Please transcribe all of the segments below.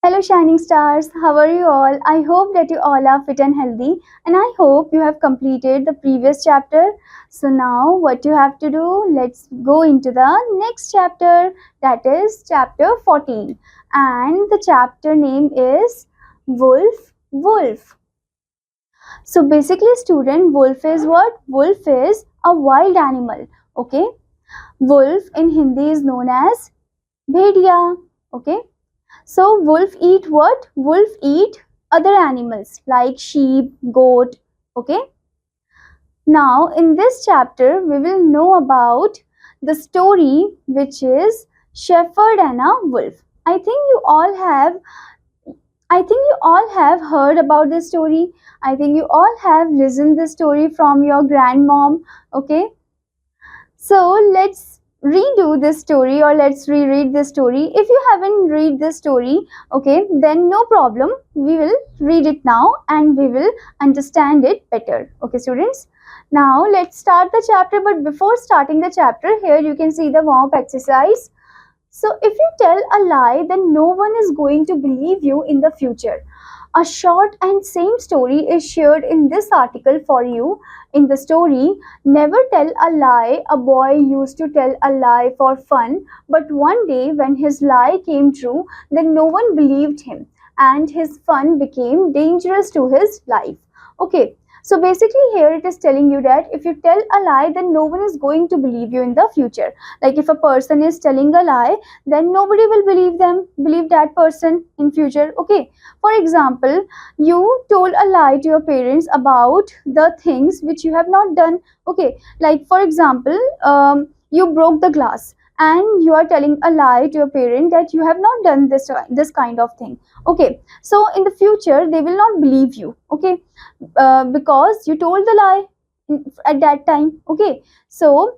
Hello, shining stars. How are you all? I hope that you all are fit and healthy, and I hope you have completed the previous chapter. So, now what you have to do, let's go into the next chapter, that is chapter 14. And the chapter name is Wolf Wolf. So, basically, student, wolf is what? Wolf is a wild animal. Okay, wolf in Hindi is known as bhediya. Okay. So wolf eat what? Wolf eat other animals like sheep, goat. Okay. Now in this chapter we will know about the story which is Shepherd and a Wolf. I think you all have heard about this story. I think you all have listened this story from your grandmom. Okay. So let's redo this story or let's reread this story. If you haven't read this story, okay, then no problem. We will read it now and we will understand it better. Okay, students. Now let's start the chapter. But before starting the chapter, here you can see the warm-up exercise. So if you tell a lie, then no one is going to believe you in the future. A short and same story is shared in this article for you. In the story, Never Tell a Lie, a boy used to tell a lie for fun, but one day when his lie came true, then no one believed him and his fun became dangerous to his life. Okay. So basically here it is telling you that if you tell a lie, then no one is going to believe you in the future. Like if a person is telling a lie, then nobody will believe that person in future. Okay. For example, you told a lie to your parents about the things which you have not done. Okay. Like for example, you broke the glass and you are telling a lie to your parent that you have not done this kind of thing. Okay. So in the future, they will not believe you. Okay. Because you told the lie at that time. Okay. So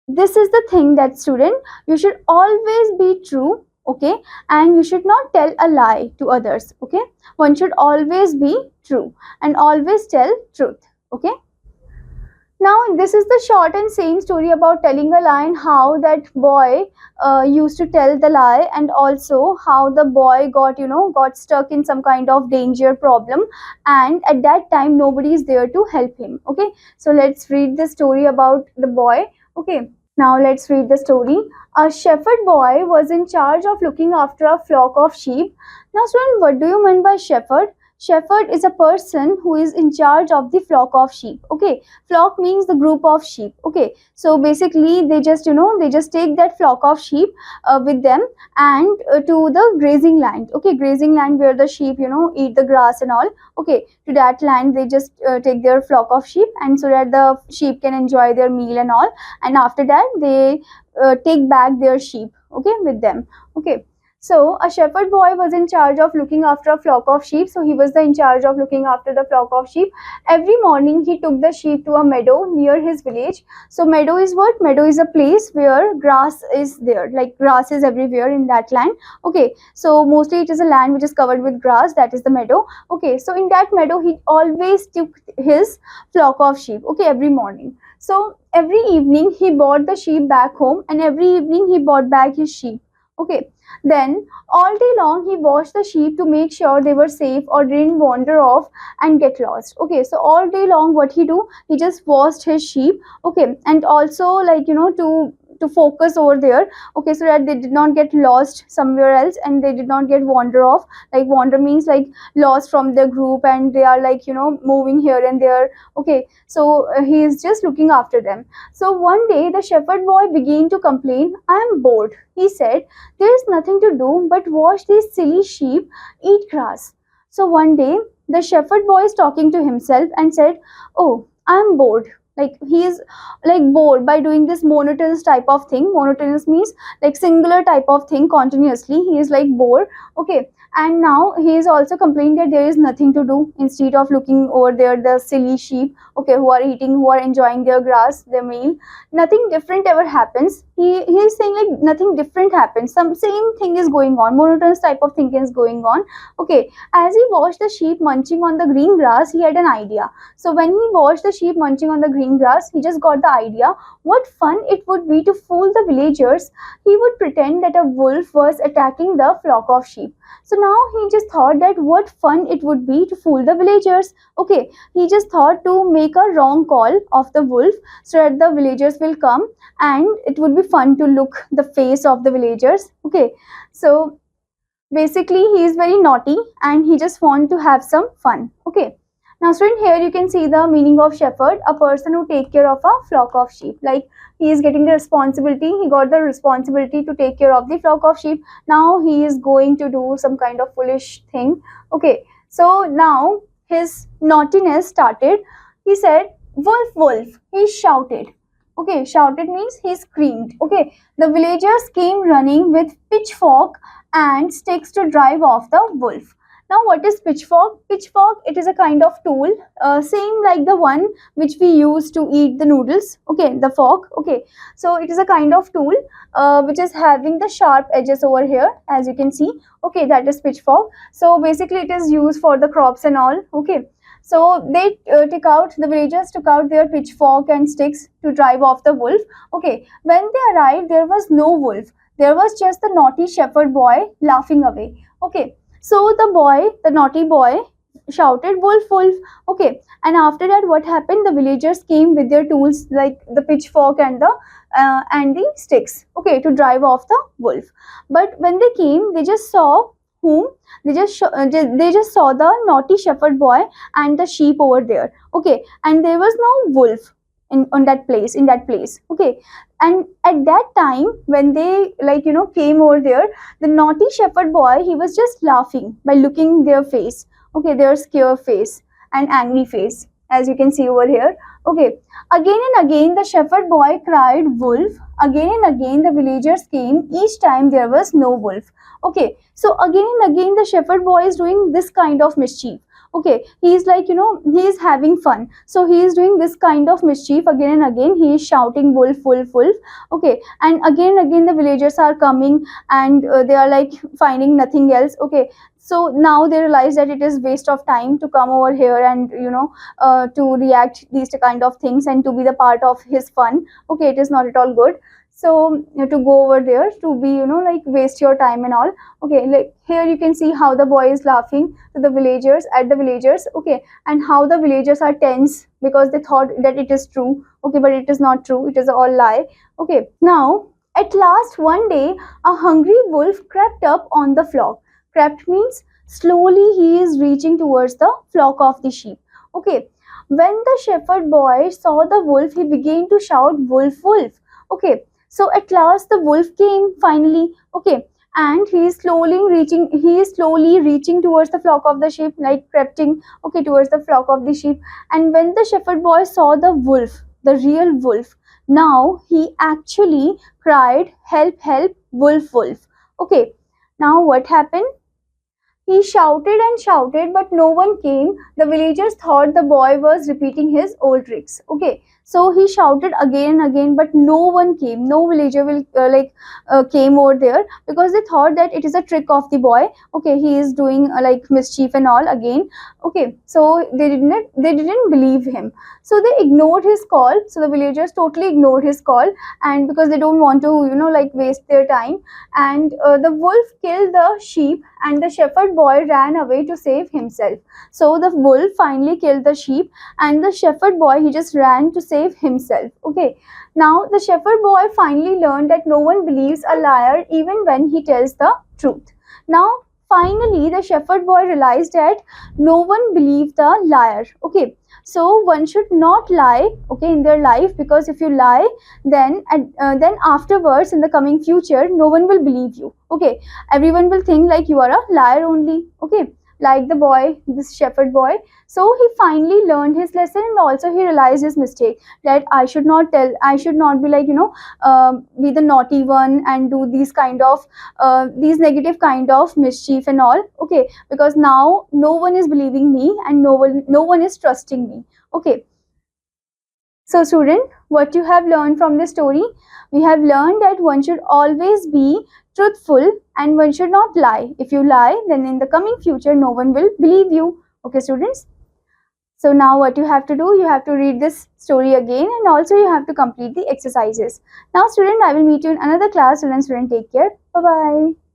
this is the thing that student, you should always be true. Okay. And you should not tell a lie to others. Okay. One should always be true and always tell truth. Okay. Now this is the short and same story about telling a lie and how that boy used to tell the lie, and also how the boy got stuck in some kind of danger problem, and at that time nobody is there to help him. Okay, so let's read the story about the boy. Okay, now let's read the story. A shepherd boy was in charge of looking after a flock of sheep. Now student, what do you mean by shepherd? Shepherd is a person who is in charge of the flock of sheep. Okay, flock means the group of sheep. Okay, so basically they just take that flock of sheep with them and to the grazing land. Okay, grazing land where the sheep eat the grass and all. Okay, to that land they just take their flock of sheep, and so that the sheep can enjoy their meal and all, and after that they take back their sheep, okay, with them. Okay. So a shepherd boy was in charge of looking after a flock of sheep. So he was in charge of looking after the flock of sheep. Every morning he took the sheep to a meadow near his village. So meadow is what? Meadow is a place where grass is there, like grass is everywhere in that land. Okay, so mostly it is a land which is covered with grass, that is the meadow. Okay, so in that meadow he always took his flock of sheep, okay, every morning. So every evening he brought the sheep back home, and every evening he brought back his sheep. Okay, then all day long he watched the sheep to make sure they were safe or didn't wander off and get lost. Okay, so all day long what he do, he just watched his sheep. Okay, and also like to focus over there. Okay, so that they did not get lost somewhere else and they did not get wander off. Like wander means like lost from the group and they are like moving here and there. Okay, so he is just looking after them. So one day the shepherd boy began to complain. I am bored, he said. There is nothing to do but watch these silly sheep eat grass. So one day the shepherd boy is talking to himself and said, oh, I am bored. Like he is like bored by doing this monotonous type of thing. Monotonous means like singular type of thing continuously. He is like bored. Okay, and now he is also complaining that there is nothing to do instead of looking over there the silly sheep, okay, who are eating, who are enjoying their grass, their meal. Nothing different ever happens. He is saying like nothing different happens, some same thing is going on, monotonous type of thing is going on. Okay, as he watched the sheep munching on the green grass, he had an idea. So when he watched the sheep munching on the green green grass, he just got the idea what fun it would be to fool the villagers. He would pretend that a wolf was attacking the flock of sheep. So now he just thought that what fun it would be to fool the villagers. Okay, he just thought to make a wrong call of the wolf so that the villagers will come and it would be fun to look the face of the villagers. Okay, so basically he is very naughty and he just want to have some fun. Okay, now student, here you can see the meaning of shepherd, a person who take care of a flock of sheep. Like he is getting the responsibility, he got the responsibility to take care of the flock of sheep. Now he is going to do some kind of foolish thing. Okay, so now his naughtiness started. He said, wolf, wolf, he shouted. Okay, shouted means he screamed. Okay, the villagers came running with pitchfork and sticks to drive off the wolf. Now what is pitchfork? Pitchfork, it is a kind of tool, same like the one which we use to eat the noodles. Okay, the fork. Okay, so it is a kind of tool which is having the sharp edges over here, as you can see. Okay, that is pitchfork. So basically it is used for the crops and all. Okay, so they the villagers took out their pitchfork and sticks to drive off the wolf. Okay, when they arrived, there was no wolf. There was just the naughty shepherd boy laughing away. Okay, so the naughty boy shouted, wolf, wolf. Okay, and after that, what happened? The villagers came with their tools like the pitchfork and the sticks. Okay, to drive off the wolf. But when they came, they just saw whom? They just saw the naughty shepherd boy and the sheep over there. Okay, and there was no wolf in that place. Okay, and at that time when they came over there, the naughty shepherd boy, he was just laughing by looking their face. Okay, their scared face and angry face, as you can see over here. Okay, again and again the shepherd boy cried wolf. Again and again the villagers came. Each time there was no wolf. Okay, so again and again the shepherd boy is doing this kind of mischief. Okay, he is he is having fun, so he is doing this kind of mischief again and again. He is shouting wolf, wolf, wolf. Okay, and again the villagers are coming and they are like finding nothing else. Okay, so now they realize that it is waste of time to come over here and to react these kind of things and to be the part of his fun. Okay, it is not at all good. So to go over there to be waste your time and all. Okay, like here you can see how the boy is laughing to the villagers at the villagers. Okay, and how the villagers are tense because they thought that it is true. Okay, but it is not true, it is all lie. Okay, now at last one day a hungry wolf crept up on the flock. Crept means slowly he is reaching towards the flock of the sheep. Okay, when the shepherd boy saw the wolf, he began to shout wolf, wolf. Okay, so at last the wolf came finally. Okay, and he is slowly reaching towards the flock of the sheep, like creeping, okay, towards the flock of the sheep. And when the shepherd boy saw the wolf, the real wolf, now he actually cried, help, help, wolf, wolf. Okay, now what happened? He shouted and shouted, but no one came. The villagers thought the boy was repeating his old tricks. Okay, so he shouted again and again, but no one came. No villager will came over there because they thought that it is a trick of the boy. Okay, he is doing mischief and all again. Okay, so they didn't believe him. So they ignored his call. So the villagers totally ignored his call, and because they don't want to waste their time. And the wolf killed the sheep, and the shepherd boy ran away to save himself. So the wolf finally killed the sheep, and the shepherd boy, he just ran to save himself. Okay, now the shepherd boy finally learned that no one believes a liar even when he tells the truth. Now finally the shepherd boy realized that no one believed the liar. Okay, so one should not lie, okay, in their life, because if you lie, then afterwards in the coming future no one will believe you. Okay, everyone will think like you are a liar only. Okay, like the boy, this shepherd boy. So he finally learned his lesson, and also he realized his mistake, that I should not be be the naughty one and do these negative kind of mischief and all. Okay, because now no one is believing me and no one is trusting me. Okay, so student, what you have learned from this story? We have learned that one should always be truthful and one should not lie. If you lie, then in the coming future no one will believe you. Okay students, So now what you have to do, you have to read this story again, and also you have to complete the exercises. Now student, I will meet you in another class. Till then, student, take care. Bye bye.